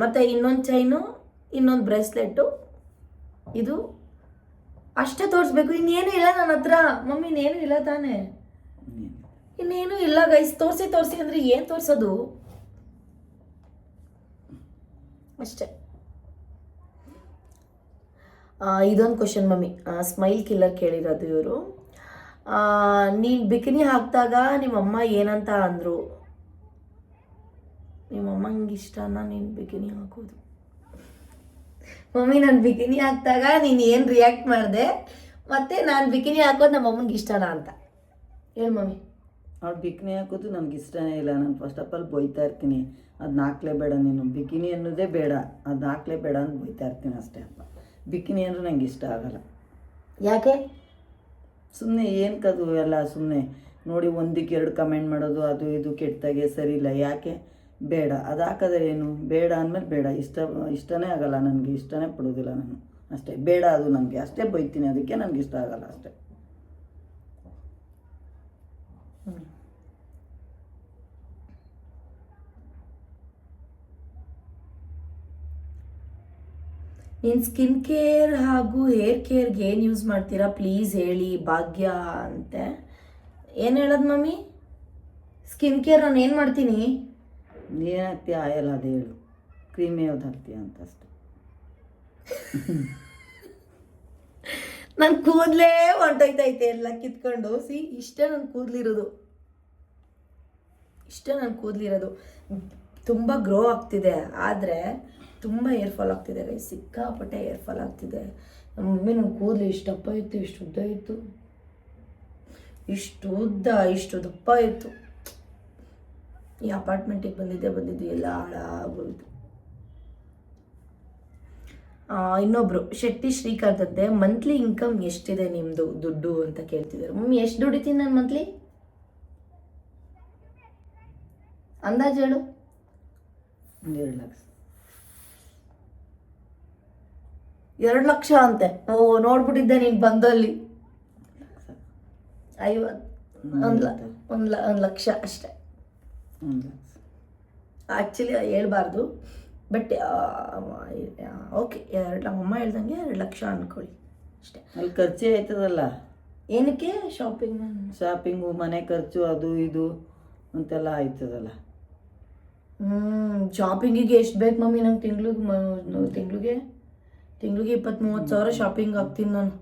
ಮತ್ತು ಇನ್ನೊಂದು ಚೈನು, ಇನ್ನೊಂದು ಬ್ರೇಸ್ಲೆಟ್ಟು, ಇದು ಅಷ್ಟೇ ತೋರಿಸ್ಬೇಕು. ಇನ್ನೇನು ಇಲ್ಲ ನನ್ನ ಹತ್ರ ಮಮ್ಮಿ. ಇನ್ನೇನು ಇಲ್ಲ ತಾನೇ? ಇನ್ನೇನು ಇಲ್ಲ ಗೈಸ್. ತೋರಿಸಿ ಅಂದರೆ ಏನು ತೋರಿಸೋದು? ಅಷ್ಟೇ. ಇದೊಂದು ಕ್ವಶನ್ ಮಮ್ಮಿ, ಸ್ಮೈಲ್ ಕಿಲ್ಲರ್ ಕೇಳಿರೋದು ಇವರು. ನೀನು ಬಿಕಿನಿ ಹಾಕಿದಾಗ ನಿಮ್ಮಮ್ಮ ಏನಂತ ಅಂದರು? ನಿಮ್ಮಮ್ಮಂಗೆ ಇಷ್ಟನಾ ನೀನು ಬಿಕಿನಿ ಹಾಕೋದು? ಮಮ್ಮಿ ನಾನು ಬಿಕಿನಿ ಹಾಕಿದಾಗ ನೀನು ಏನು ರಿಯಾಕ್ಟ್ ಮಾಡಿದೆ, ಮತ್ತು ನಾನು ಬಿಕಿನಿ ಹಾಕೋದು ನಮ್ಮ ಅಮ್ಮನಿಗೆ ಇಷ್ಟನಾ ಅಂತ ಹೇಳು ಮಮ್ಮಿ. ಅವ್ಳು ಬಿಕಿನಿ ಹಾಕೋದು ನನಗೆ ಇಷ್ಟನೇ ಇಲ್ಲ. ನಾನು ಫಸ್ಟ್ ಆಫ್ ಆಲ್ ಬೈತಾ ಇರ್ತೀನಿ, ಅದನ್ನ ಹಾಕ್ಲೇಬೇಡ ನೀನು, ಬಿಕಿನಿ ಅನ್ನೋದೇ ಬೇಡ, ಅದನ್ನ ಹಾಕ್ಲೇಬೇಡ ಅಂತ ಬೈತಾ ಇರ್ತೀನಿ ಅಷ್ಟೇ ಅಪ್ಪ. ಬಿಕಿನಿ ಅಂದರೆ ನಂಗೆ ಇಷ್ಟ ಆಗಲ್ಲ. ಯಾಕೆ? ಸುಮ್ಮನೆ ಏನಕ್ಕದು ಎಲ್ಲ ಸುಮ್ಮನೆ ನೋಡಿ ಒಂದಕ್ಕೆ ಎರಡು ಕಮೆಂಟ್ ಮಾಡೋದು, ಅದು ಇದು ಕೆಟ್ಟದಾಗೆ ಸರಿ ಇಲ್ಲ. ಯಾಕೆ ಬೇಡ? ಅದು ಹಾಕಿದ್ರೆ ಏನು? ಬೇಡ ಅಂದಮೇಲೆ ಬೇಡ, ಇಷ್ಟನೇ ಆಗಲ್ಲ ನನಗೆ, ಇಷ್ಟನೇ ಪಡೋದಿಲ್ಲ ನಾನು ಅಷ್ಟೇ. ಬೇಡ ಅದು ನನಗೆ ಅಷ್ಟೇ ಬೈತೀನಿ, ಅದಕ್ಕೆ ನನಗೆ ಇಷ್ಟ ಆಗಲ್ಲ ಅಷ್ಟೇ. ನೀನು ಸ್ಕಿನ್ ಕೇರ್ ಹಾಗೂ ಹೇರ್ ಕೇರ್ಗೆ ಏನು ಯೂಸ್ ಮಾಡ್ತೀರಾ ಪ್ಲೀಸ್ ಹೇಳಿ ಭಾಗ್ಯ ಅಂತೆ. ಏನು ಹೇಳೋದು ಮಮ್ಮಿ? ಸ್ಕಿನ್ ಕೇರ್ ನಾನು ಏನು ಮಾಡ್ತೀನಿ? ಏನು ಹಾಕ್ತೀಯ ಆಯಲ್ಲ ಅದು ಹೇಳು. ಕ್ರೀಮ್ ಯಾವ್ದು ಹಾಕ್ತೀಯ ಅಂತ ಅಷ್ಟೆ. ನನ್ನ ಕೂದಲೇ ಹೊಂಟೋಯ್ತೈತೆ ಎಲ್ಲ ಕಿತ್ಕೊಂಡು. ಇಷ್ಟೇ ನನ್ನ ಕೂದಲಿರೋದು. ತುಂಬ ಗ್ರೋ ಆಗ್ತಿದೆ, ಆದರೆ ತುಂಬ ಏರ್ ಫಾಲ್ ಆಗ್ತಿದೆ ಗೈ, ಸಿಕ್ಕಾಪಟ್ಟೆ ಏರ್ ಫಾಲ್ ಆಗ್ತಿದೆ. ನಮ್ಮ ಮಮ್ಮಿ ನನ್ನ ಕೂದಲು ಇಷ್ಟು ದಪ್ಪ ಇತ್ತು, ಇಷ್ಟು ಉದ್ದ ಇತ್ತು, ಇಷ್ಟು ದಪ್ಪ ಇತ್ತು. ಈ ಅಪಾರ್ಟ್ಮೆಂಟಿಗೆ ಬಂದಿದ್ದು ಎಲ್ಲ ಹಾಳಾಗೋಯ್ತು. ಇನ್ನೊಬ್ರು ಶೆಟ್ಟಿ ಶ್ರೀಕಾಂತ್ ಅಂತೆ, ಮಂತ್ಲಿ ಇನ್ಕಮ್ ಎಷ್ಟಿದೆ ನಿಮ್ಮದು ದುಡ್ಡು ಅಂತ ಕೇಳ್ತಿದ್ದಾರೆ. ಮಮ್ಮಿ ಎಷ್ಟು ದುಡಿತೀನಿ ನಾನು ಮಂತ್ಲಿ? ಅಂದಾಜು ಹೇಳು. 2 ಲಕ್ಷ. 2 ಲಕ್ಷ ಅಂತೆ. ನೋಡ್ಬಿಟ್ಟಿದ್ದೆ ನೀನು ಬಂದಲ್ಲಿ. 1 ಲಕ್ಷ ಅಷ್ಟೆ. ಆ್ಯಕ್ಚುಲಿ ಹೇಳ್ಬಾರ್ದು, ಬಟ್ ಓಕೆ, ಅಮ್ಮ ಹೇಳ್ದಂಗೆ 2 ಲಕ್ಷ ಅಂದ್ಕೊಳ್ಳಿ ಅಷ್ಟೇ. ಅಲ್ಲಿ ಖರ್ಚೇ ಆಯ್ತದಲ್ಲ. ಏನಕ್ಕೆ? ಶಾಪಿಂಗು, ಮನೆ ಖರ್ಚು, ಅದು ಇದು ಅಂತೆಲ್ಲ ಆಯ್ತದಲ್ಲ. ಶಾಪಿಂಗಿಗೆ ಎಷ್ಟು ಬೇಕು ಮಮ್ಮಿ? ನಂಗೆ ತಿಂಗಳಿಗೆ 20-30 ಸಾವಿರ ಶಾಪಿಂಗ್ ಆಗ್ತೀನಿ ನಾನು.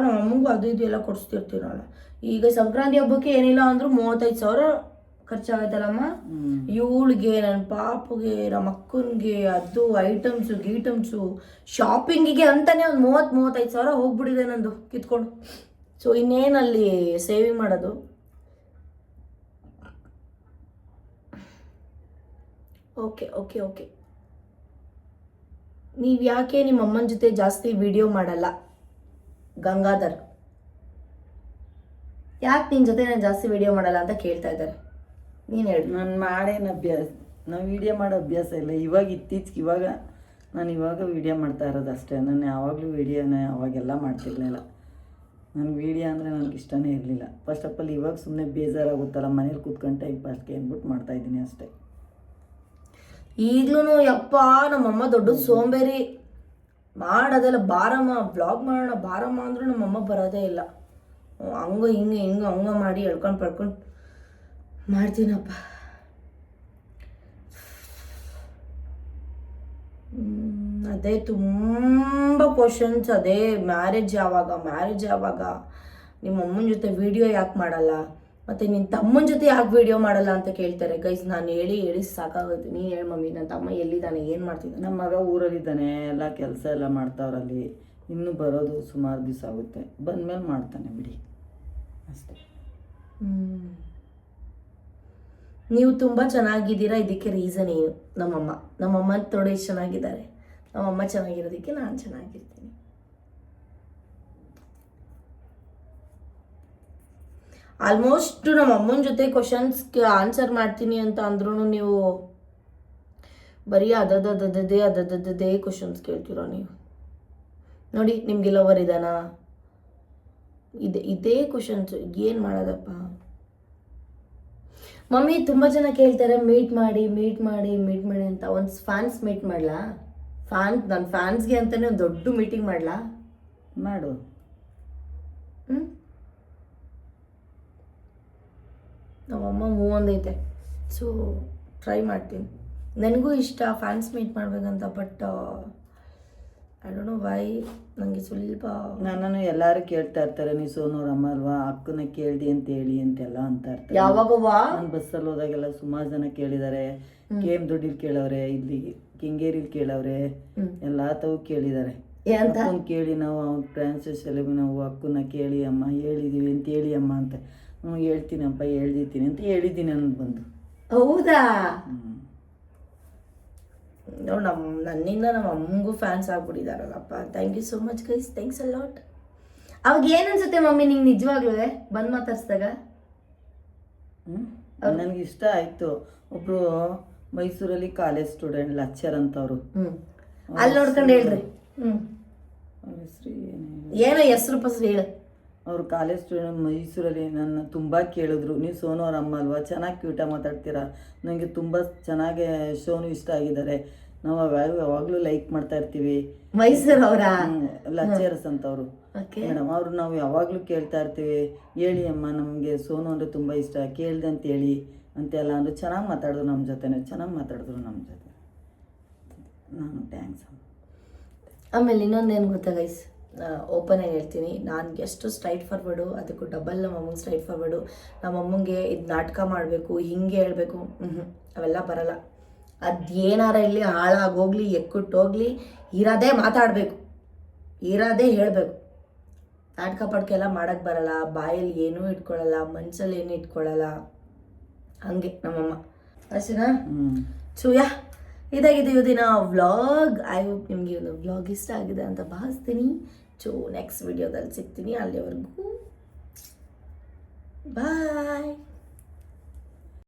ನಮ್ಮ ಅಮ್ಮಂಗೂ ಅದು ಇದು ಎಲ್ಲ ಕೊಡಿಸ್ತಿರ್ತೀನಲ್ಲ. ಈಗ ಸಂಕ್ರಾಂತಿ ಹಬ್ಬಕ್ಕೆ ಏನಿಲ್ಲ ಅಂದರೂ 35 ಸಾವಿರ ಖರ್ಚಾಗತ್ತಲ್ಲಮ್ಮ. ಇವಳಿಗೆ, ನನ್ನ ಪಾಪುಗೆ, ನಮ್ಮ ಅಕ್ಕನಿಗೆ, ಅದು ಗೀಟಮ್ಸು ಶಾಪಿಂಗಿಗೆ ಅಂತಾನೆ ಒಂದು 30-35 ಸಾವಿರ ಹೋಗ್ಬಿಟ್ಟಿದೆ ನಂದು ಕಿತ್ಕೊಂಡು. ಸೊ ಇನ್ನೇನಲ್ಲಿ ಸೇವಿಂಗ್ ಮಾಡೋದು? ಓಕೆ. ನೀವು ಯಾಕೆ ನಿಮ್ಮ ಅಮ್ಮನ ಜೊತೆ ಜಾಸ್ತಿ ವಿಡಿಯೋ ಮಾಡಲ್ಲ? ಗಂಗಾಧರ್, ಯಾಕೆ ನಿನ್ನ ಜೊತೆ ನಾನು ಜಾಸ್ತಿ ವಿಡಿಯೋ ಮಾಡಲ್ಲ ಅಂತ ಕೇಳ್ತಾ ಇದ್ದಾರೆ. ನೀನು ಹೇಳಿ. ನಾನು ನಾವು ವಿಡಿಯೋ ಮಾಡೋ ಅಭ್ಯಾಸ ಇಲ್ಲ. ಇತ್ತೀಚೆಗೆ ನಾನು ವಿಡಿಯೋ ಮಾಡ್ತಾ ಇರೋದು ಅಷ್ಟೇ. ನಾನು ಯಾವಾಗಲೂ ವಿಡಿಯೋನ ಅವಾಗೆಲ್ಲ ಮಾಡ್ತಿರ್ಲಿಲ್ಲ. ನನಗೆ ವಿಡಿಯೋ ಅಂದರೆ ನನಗೆ ಇಷ್ಟನೇ ಇರಲಿಲ್ಲ. ಫಸ್ಟ್ ಆಫ್ ಆಲ್ ಇವಾಗ ಸುಮ್ಮನೆ ಬೇಜಾರಾಗುತ್ತಲ್ಲ, ಮನೇಲಿ ಕೂತ್ಕೊಂಡು ಟೈಮ್ ಪಾಸ್ಗೆ ಅಂದ್ಬಿಟ್ಟು ಮಾಡ್ತಾಯಿದ್ದೀನಿ ಅಷ್ಟೇ. ಈಗಲೂ ಯಪ್ಪ ನಮ್ಮಮ್ಮ ದೊಡ್ಡ ಸೋಂಬೇರಿ, ಮಾಡೋದೆಲ್ಲ ಬಾರಮ್ಮ ಬ್ಲಾಗ್ ಮಾಡೋಣ ಬಾರಮ್ಮ ಅಂದರೂ ನಮ್ಮಮ್ಮ ಬರೋದೇ ಇಲ್ಲ. ಹಂಗೆ ಮಾಡಿ ಎಳ್ಕೊಂಡು ಪಡ್ಕೊಂಡು ಮಾಡ್ತೀನಪ್ಪ. ಅದೇ ತುಂಬ ಕ್ವಶನ್ಸ್, ಅದೇ ಮ್ಯಾರೇಜ್ ಯಾವಾಗ ನಿಮ್ಮ ಅಮ್ಮನ ಜೊತೆ ವಿಡಿಯೋ ಯಾಕೆ ಮಾಡಲ್ಲ, ಮತ್ತು ನಿನ್ನ ತಮ್ಮನ ಜೊತೆ ಯಾಕೆ ವಿಡಿಯೋ ಮಾಡಲ್ಲ ಅಂತ ಕೇಳ್ತಾರೆ ಗೈಸ್. ನಾನು ಹೇಳಿ ಸಾಕಾಗುತ್ತೆ. ನೀನು ಹೇಳಿ ಮಮ್ಮಿ, ನನ್ನ ತಮ್ಮ ಎಲ್ಲಿದ್ದಾನೆ, ಏನು ಮಾಡ್ತಿದ್ದಾನೆ? ನಮ್ಮ ಮಗ ಊರಲ್ಲಿದ್ದಾನೆ, ಎಲ್ಲ ಕೆಲಸ ಎಲ್ಲ ಮಾಡ್ತಾವ್ರಲ್ಲಿ. ಇನ್ನೂ ಬರೋದು ಸುಮಾರು ದಿವಸ ಆಗುತ್ತೆ, ಬಂದಮೇಲೆ ಮಾಡ್ತಾನೆ ಬಿಡಿ ಅಷ್ಟೇ. ನೀವು ತುಂಬ ಚೆನ್ನಾಗಿದ್ದೀರಾ, ಇದಕ್ಕೆ ರೀಸನ್ ಏನು? ನಮ್ಮಮ್ಮ ಥೋಡೆ ಎಷ್ಟು ಚೆನ್ನಾಗಿದ್ದಾರೆ. ನಮ್ಮಮ್ಮ ಚೆನ್ನಾಗಿರೋದಕ್ಕೆ ನಾನು ಚೆನ್ನಾಗಿರ್ತೀನಿ. ಆಲ್ಮೋಸ್ಟ್ ನಮ್ಮ ಅಮ್ಮನ ಜೊತೆ ಕ್ವಶನ್ಸ್ಗೆ ಆನ್ಸರ್ ಮಾಡ್ತೀನಿ ಅಂತ ಅಂದ್ರೂ ನೀವು ಬರೀ ಅದದೇ ಕ್ವಶನ್ಸ್ ಕೇಳ್ತೀರೋ ನೀವು. ನೋಡಿ, ನಿಮ್ಗೆ ಲವರ್ ಇದ್ದಾನಾ, ಇದೇ ಕ್ವಶನ್ಸ್. ಏನು ಮಾಡೋದಪ್ಪ ಮಮ್ಮಿ? ತುಂಬ ಜನ ಕೇಳ್ತಾರೆ ಮೀಟ್ ಮಾಡಿ ಅಂತ. ಒಂದು ಫ್ಯಾನ್ಸ್ ಮೀಟ್ ಮಾಡಲಾ? ನನ್ನ ಫ್ಯಾನ್ಸ್ಗೆ ಅಂತಲೇ ಒಂದು ದೊಡ್ಡ ಮೀಟಿಂಗ್ ಮಾಡಲಾ? ಮಾಡು. ನಮ್ಮಮ್ಮ ಒಂದೈತೆ, ಸೊ ಟ್ರೈ ಮಾಡ್ತೀನಿ. ನನಗೂ ಇಷ್ಟ ಫ್ಯಾನ್ಸ್ ಮೀಟ್ ಮಾಡ್ಬೇಕಂತ, but I don't know why. ನನಗೆ ಸ್ವಲ್ಪ ನನ್ನನ್ನು ಎಲ್ಲರೂ ಕೇಳ್ತಾ ಇರ್ತಾರೆ, ನೀವು ಸೋನೂರ್ ಅಮ್ಮ ಅಲ್ವಾ, ಅಕ್ಕನ ಕೇಳ್ದಿ ಅಂತ ಹೇಳಿ ಅಂತೆಲ್ಲ ಅಂತ ಇರ್ತಾರೆ. ಯಾವಾಗವಾ ನಾನು ಬಸ್ಸಲ್ಲಿ ಹೋದಾಗೆಲ್ಲ ಸುಮಾರು ಜನ ಕೇಳಿದ್ದಾರೆ. KM ದೊಡ್ಡಿಲಿ ಕೇಳವ್ರೆ, ಇಲ್ಲಿ ಕೆಂಗೇರಿಲಿ ಕೇಳವ್ರೆ, ಎಲ್ಲ ತಾವು ಕೇಳಿದ್ದಾರೆ. ಅಕ್ಕನ ಕೇಳಿ ನಾವು ಅವ್ನ ಫ್ರಾನ್ಸಿಸ್ ಎಲೆವಿ ನಾವು ಅಕ್ಕನ ಕೇಳಿ ಅಮ್ಮ ಹೇಳಿದೀವಿ ಅಂತ ಹೇಳಿ ಅಮ್ಮ ಅಂತ. ಹೇಳ್ತೀನಪ್ಪ, ಹೇಳ್ದಿದ್ದೀನಿ ಅಂತ ಹೇಳಿದ್ದೀನಿ ಅನ್ನೋದು ಬಂದು. ಹೌದಾ? ನೋಡಿ, ನನ್ನಿಂದ ನಮ್ಮ ಅಮ್ಮಗೂ ಫ್ಯಾನ್ಸ್ ಆಗ್ಬಿಟ್ಟಿದಾರಲ್ಲಪ್ಪ. Thank you so much guys, thanks a lot. ಅವಾಗ ಏನು ಅನ್ಸುತ್ತೆ ಮಮ್ಮಿ ನಿಂಗೆ ನಿಜವಾಗ್ಲೂ ಬಂದು ಮಾತಾಡ್ಸಿದಾಗ? ನನಗೆ ಇಷ್ಟ ಆಯಿತು. ಒಬ್ಬರು ಮೈಸೂರಲ್ಲಿ ಕಾಲೇಜ್ ಸ್ಟೂಡೆಂಟ್ ಲೆಕ್ಚರ್ ಅಂತವ್ರು. ಅಲ್ಲಿ ನೋಡ್ಕೊಂಡು ಹೇಳ್ರಿ. ಅವ್ರ ಹೆಸರು ಏನೋ ಹೆಸರು ಪಸರು ಹೇಳು. ಅವರು ಕಾಲೇಜ್ ಸ್ಟೂಡೆಂಟ್ ಮೈಸೂರಲ್ಲಿ ನನ್ನ ತುಂಬ ಕೇಳಿದ್ರು, ನೀವು ಸೋನು ಅವ್ರ ಅಮ್ಮ ಅಲ್ವಾ, ಚೆನ್ನಾಗಿ ಕ್ಯೂಟಾಗಿ ಮಾತಾಡ್ತೀರಾ, ನನಗೆ ತುಂಬ ಚೆನ್ನಾಗಿ ಶೋನು ಇಷ್ಟ ಆಗಿದ್ದಾರೆ, ನಾವು ಯಾವಾಗಲೂ ಲೈಕ್ ಮಾಡ್ತಾ ಇರ್ತೀವಿ. ಮೈಸೂರು ಅವರ ಲೆಕ್ಚರರ್ಸ್ ಅಂತವರು ಮೇಡಮ್, ಅವರು ನಾವು ಯಾವಾಗಲೂ ಕೇಳ್ತಾ ಇರ್ತೀವಿ, ಹೇಳಿ ಅಮ್ಮ ನಮಗೆ ಸೋನು ಅಂದರೆ ತುಂಬ ಇಷ್ಟ, ಕೇಳಿದೆ ಅಂತ ಹೇಳಿ ಅಂತೆಲ್ಲ ಅಂದರು. ಚೆನ್ನಾಗಿ ಮಾತಾಡಿದ್ರು ನಮ್ಮ ಜೊತೆ, ಚೆನ್ನಾಗಿ ಮಾತಾಡಿದ್ರು ನಮ್ಮ ಜೊತೆ. ನಾನು ಥ್ಯಾಂಕ್ಸ್. ಆಮೇಲೆ ಇನ್ನೊಂದೇನು ಗೊತ್ತಾ ಗೈಸ್, ಓಪನ್ ಆಗಿ ಹೇಳ್ತೀನಿ, ನಾನು ಎಷ್ಟು ಸ್ಟ್ರೈಟ್ ಫಾರ್ವರ್ಡು ಅದಕ್ಕೂ ಡಬಲ್ ನಮ್ಮ ಅಮ್ಮಂಗೆ ಸ್ಟ್ರೈಟ್ ಫಾರ್ವರ್ಡು. ನಮ್ಮ ಅಮ್ಮಂಗೆ ಇದು ನಾಟಕ ಮಾಡಬೇಕು, ಹಿಂಗೆ ಹೇಳಬೇಕು, ಅವೆಲ್ಲ ಬರಲ್ಲ. ಅದೇನಾರ ಇಲ್ಲಿ ಹಾಳಾಗೋಗ್ಲಿ ಎಕ್ಕುಟ್ಟೋಗ್ಲಿ, ಇರೋದೇ ಮಾತಾಡಬೇಕು, ಇರೋದೇ ಹೇಳಬೇಕು. ನಾಟಕ ಪಡ್ಕೆ ಎಲ್ಲ ಮಾಡೋಕ್ಕೆ ಬರಲ್ಲ, ಬಾಯಲ್ಲಿ ಏನೂ ಇಟ್ಕೊಳ್ಳಲ್ಲ, ಮನ್ಸಲ್ಲಿ ಏನೂ ಇಟ್ಕೊಳ್ಳಲ್ಲ. ಹಂಗೆ ನಮ್ಮಮ್ಮ ಅಷ್ಟೇನಾ? ಚೂಯಾ ಇದಾಗಿದೆ ಇವತ್ತಿನ ವ್ಲಾಗ್. ಐ ಹೋಪ್ ನಿಮಗೆ ಒಂದು ವ್ಲಾಗ್ ಇಷ್ಟ ಆಗಿದೆ ಅಂತ ಭಾವಿಸ್ತೀನಿ. ನೆಕ್ಸ್ಟ್ ವಿಡಿಯೋದಲ್ಲಿ ಸಿಗ್ತೀನಿ. ಅಲ್ಲಿವರೆಗೂ ಬಾಯ್.